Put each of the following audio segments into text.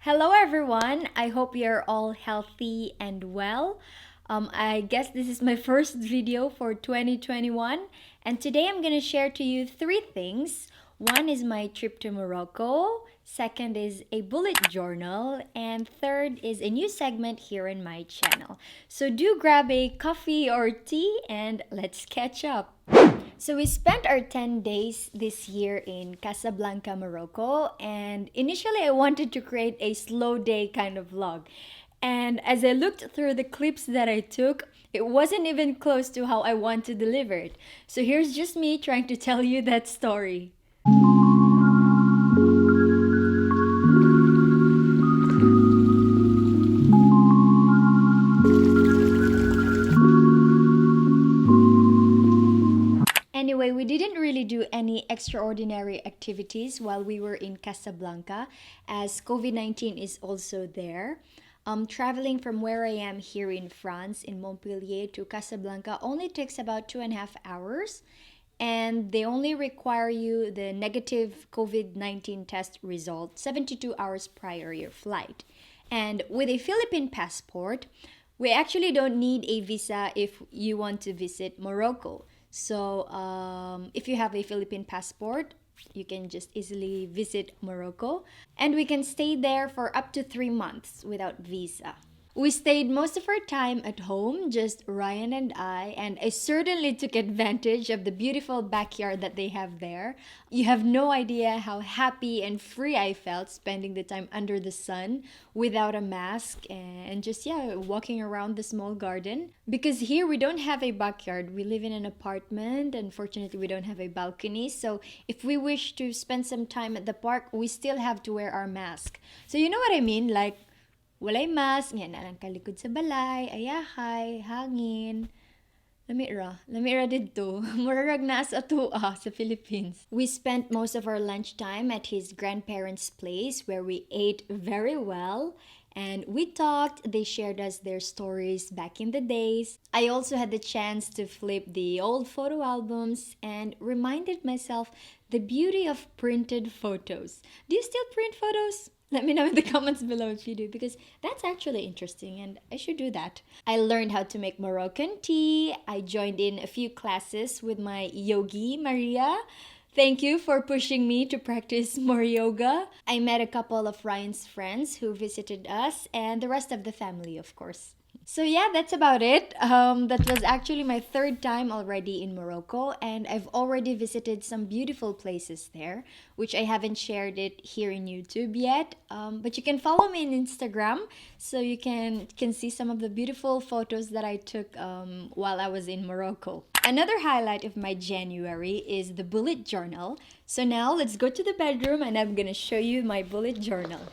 Hello, everyone. I hope you're all healthy and well. I guess this is my first video for 2021, and today I'm going to share to you three things. One is my trip to Morocco, second is a bullet journal, and third is a new segment here in my channel. So, do grab a coffee or tea and let's catch up. So we spent our 10 days this year in Casablanca, Morocco, and initially I wanted to create a slow day kind of vlog. And as I looked through the clips that I took, it wasn't even close to how I want to deliver it. So here's just me trying to tell you that story. Anyway, we didn't really do any extraordinary activities while we were in Casablanca, as COVID 19 is also there. Traveling from where I am here in France, in Montpellier, to Casablanca only takes about 2.5 hours, and they only require you the negative COVID 19 test result 72 hours prior your flight. And with a Philippine passport, we actually don't need a visa if you want to visit Morocco. So, if you have a Philippine passport, you can just easily visit Morocco. And we can stay there for up to 3 months without visa. We stayed most of our time at home, just Ryan and I certainly took advantage of the beautiful backyard that they have there. You have no idea how happy and free I felt spending the time under the sun without a mask and just, yeah, walking around the small garden. Because here we don't have a backyard, we live in an apartment. Unfortunately, we don't have a balcony. So if we wish to spend some time at the park, we still have to wear our mask. So, you know what I mean? Like, walay mask, nga na lang kalikod sa balay, ayahay, hangin. Lamira dito. Murarag na sa atua sa Philippines. We spent most of our lunchtime at his grandparents' place where we ate very well. And we talked, they shared us their stories back in the days. I also had the chance to flip the old photo albums and reminded myself the beauty of printed photos. Do you still print photos? Let me know in the comments below if you do, because that's actually interesting and I should do that. I learned how to make Moroccan tea. I joined in a few classes with my yogi, Maria. Thank you for pushing me to practice more yoga. I met a couple of Ryan's friends who visited us and the rest of the family, of course. So yeah, that's about it. That was actually my third time already in Morocco, and I've already visited some beautiful places there, which I haven't shared it here in YouTube yet. But you can follow me on Instagram, so you can see some of the beautiful photos that I took while I was in Morocco. Another highlight of my January is the bullet journal. So now let's go to the bedroom, and I'm gonna show you my bullet journal.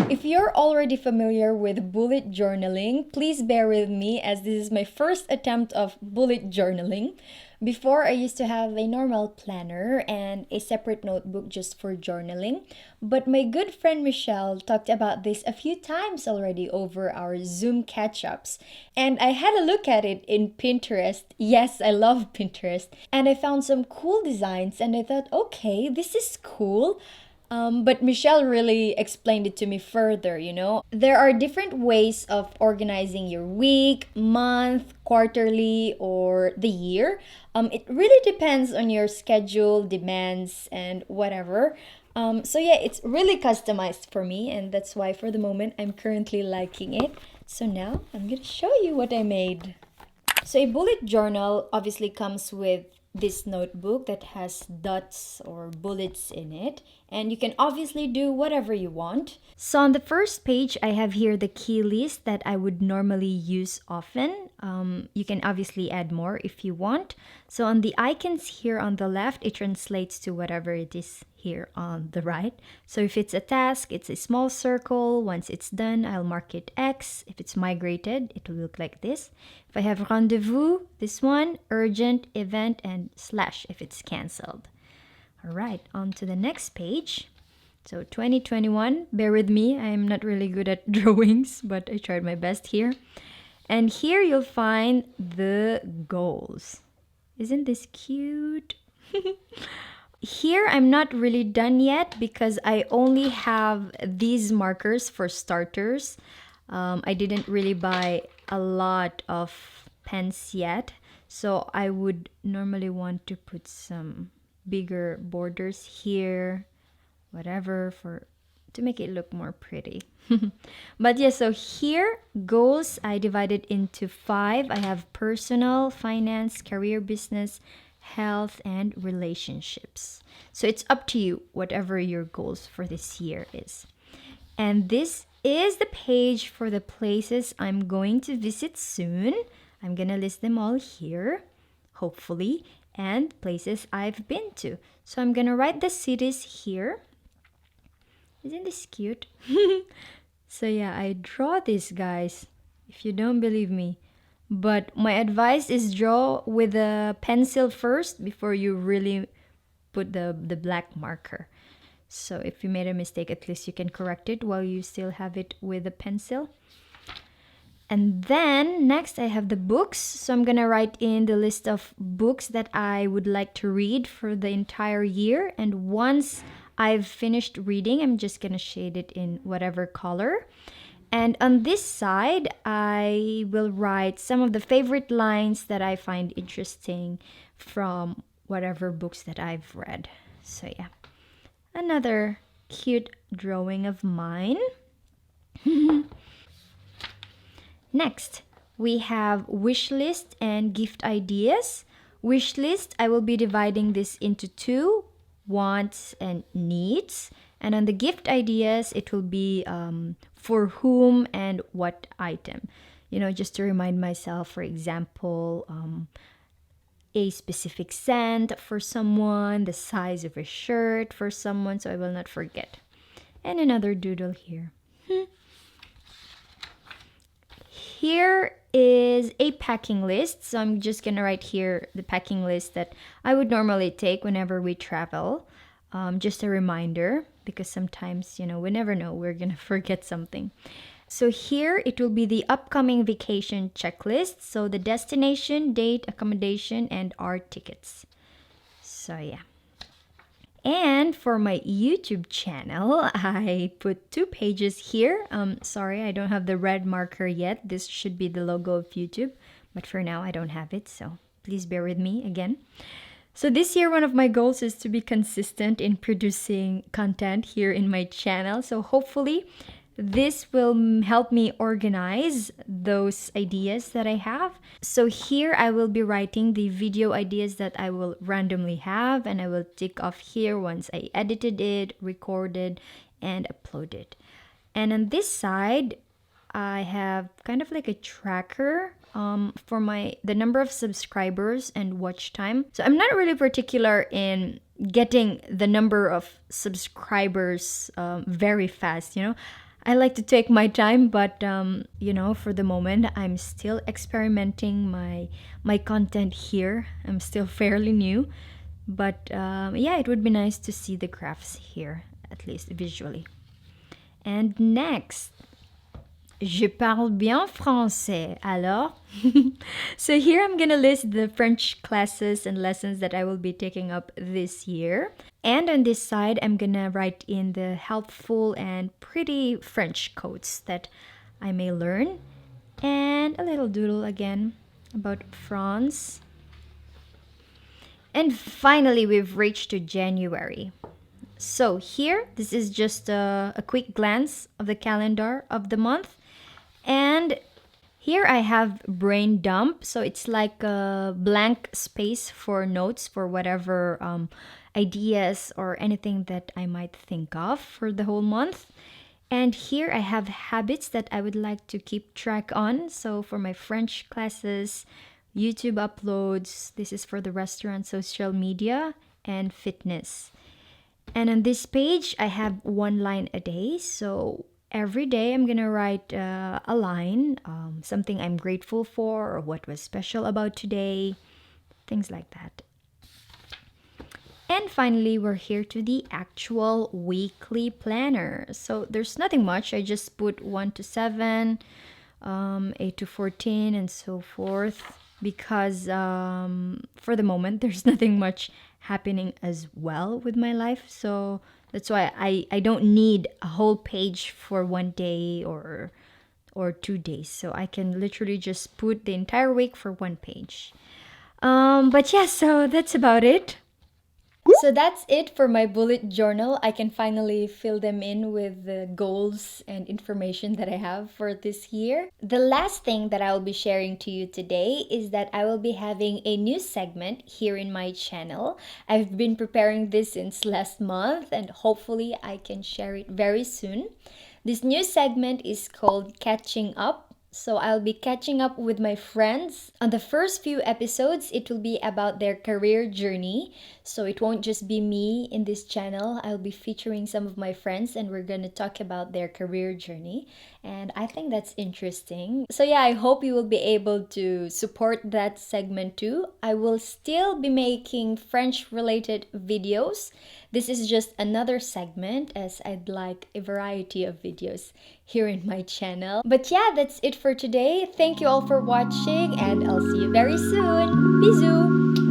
If you're already familiar with bullet journaling, please bear with me as this is my first attempt of bullet journaling. Before, I used to have a normal planner and a separate notebook just for journaling. But my good friend Michelle talked about this a few times already over our Zoom catch-ups. And I had a look at it in Pinterest. Yes, I love Pinterest. And I found some cool designs and I thought, okay, this is cool. But Michelle really explained it to me further, you know. There are different ways of organizing your week, month, quarterly, or the year. It really depends on your schedule, demands, and whatever. So yeah, it's really customized for me, and that's why for the moment I'm currently liking it. So now I'm gonna show you what I made. So a bullet journal obviously comes with this notebook that has dots or bullets in it, and you can obviously do whatever you want. So on the first page, I have here the key list that I would normally use often. You can obviously add more if you want. So on the icons here on the left, it translates to whatever it is here on the right. So if it's a task, it's a small circle. Once it's done, I'll mark it X. If it's migrated, it will look like this. If I have rendezvous, this one, urgent, event, and slash if it's canceled. All right, on to the next page. So 2021, bear with me. I'm not really good at drawings, but I tried my best here. And here you'll find the goals. Isn't this cute? Here, I'm not really done yet because I only have these markers for starters. I didn't really buy a lot of pens yet, so I would normally want to put some bigger borders here, whatever, for to make it look more pretty. But yeah, so here goals I divided into 5. I have personal, finance, career, business, health, and relationships. So it's up to you whatever your goals for this year is. And this is the page for the places I'm going to visit soon. I'm going to list them all here, hopefully, and places I've been to. So I'm going to write the cities here. Isn't this cute? So yeah, I draw this, guys, if you don't believe me. But my advice is draw with a pencil first before you really put the black marker. So if you made a mistake, at least you can correct it while you still have it with a pencil. And then next I have the books. So I'm gonna write in the list of books that I would like to read for the entire year. And once I've finished reading, I'm just gonna shade it in whatever color. And on this side, I will write some of the favorite lines that I find interesting from whatever books that I've read. So yeah, another cute drawing of mine. Next, we have wish list and gift ideas. Wish list, I will be dividing this into 2, wants and needs. And on the gift ideas, it will be for whom and what item. You know, just to remind myself, for example, a specific scent for someone, the size of a shirt for someone, so I will not forget. And another doodle here. Here is a packing list. So I'm just gonna write here the packing list that I would normally take whenever we travel. Just a reminder, because sometimes, we never know, we're gonna forget something. So here it will be the upcoming vacation checklist. So the destination, date, accommodation, and our tickets. So yeah. And for my YouTube channel, I put 2 pages here. Sorry, I don't have the red marker yet. This should be the logo of YouTube, but for now I don't have it, so please bear with me again. So this year, one of my goals is to be consistent in producing content here in my channel. So hopefully this will help me organize those ideas that I have. So here I will be writing the video ideas that I will randomly have, and I will tick off here once I edited it, recorded, and uploaded. And on this side, I have kind of like a tracker for the number of subscribers and watch time. So I'm not really particular in getting the number of subscribers very fast, I like to take my time, but for the moment, I'm still experimenting my content here. I'm still fairly new, but yeah, it would be nice to see the graphs here, at least visually. And next, je parle bien français, alors? So here I'm gonna list the French classes and lessons that I will be taking up this year. And on this side, I'm gonna write in the helpful and pretty French quotes that I may learn. And a little doodle again about France. And finally, we've reached to January. So here, this is just a quick glance of the calendar of the month. And here I have brain dump. So it's like a blank space for notes for whatever ideas or anything that I might think of for the whole month. And here I have habits that I would like to keep track on. So for my French classes, YouTube uploads, this is for the restaurant, social media, and fitness. And on this page, I have 1 line a day. So every day I'm gonna write a line, something I'm grateful for or what was special about today, things like that. And finally, we're here to the actual weekly planner. So there's nothing much. I just put 1 to 7, 8 to 14, and so forth. because for the moment there's nothing much happening as well with my life. So that's why I don't need a whole page for one day or 2 days. So I can literally just put the entire week for one page. But yeah, so that's about it. So that's it for my bullet journal. I can finally fill them in with the goals and information that I have for this year. The last thing that I will be sharing to you today is that I will be having a new segment here in my channel. I've been preparing this since last month and hopefully I can share it very soon. This new segment is called Catching Up. So I'll be catching up with my friends. On the first few episodes, it will be about their career journey. So it won't just be me in this channel. I'll be featuring some of my friends and we're going to talk about their career journey. And I think that's interesting. So yeah, I hope you will be able to support that segment too. I will still be making French related videos. This is just another segment as I'd like a variety of videos here in my channel. But yeah, that's it for today. Thank you all for watching and I'll see you very soon. Bisous!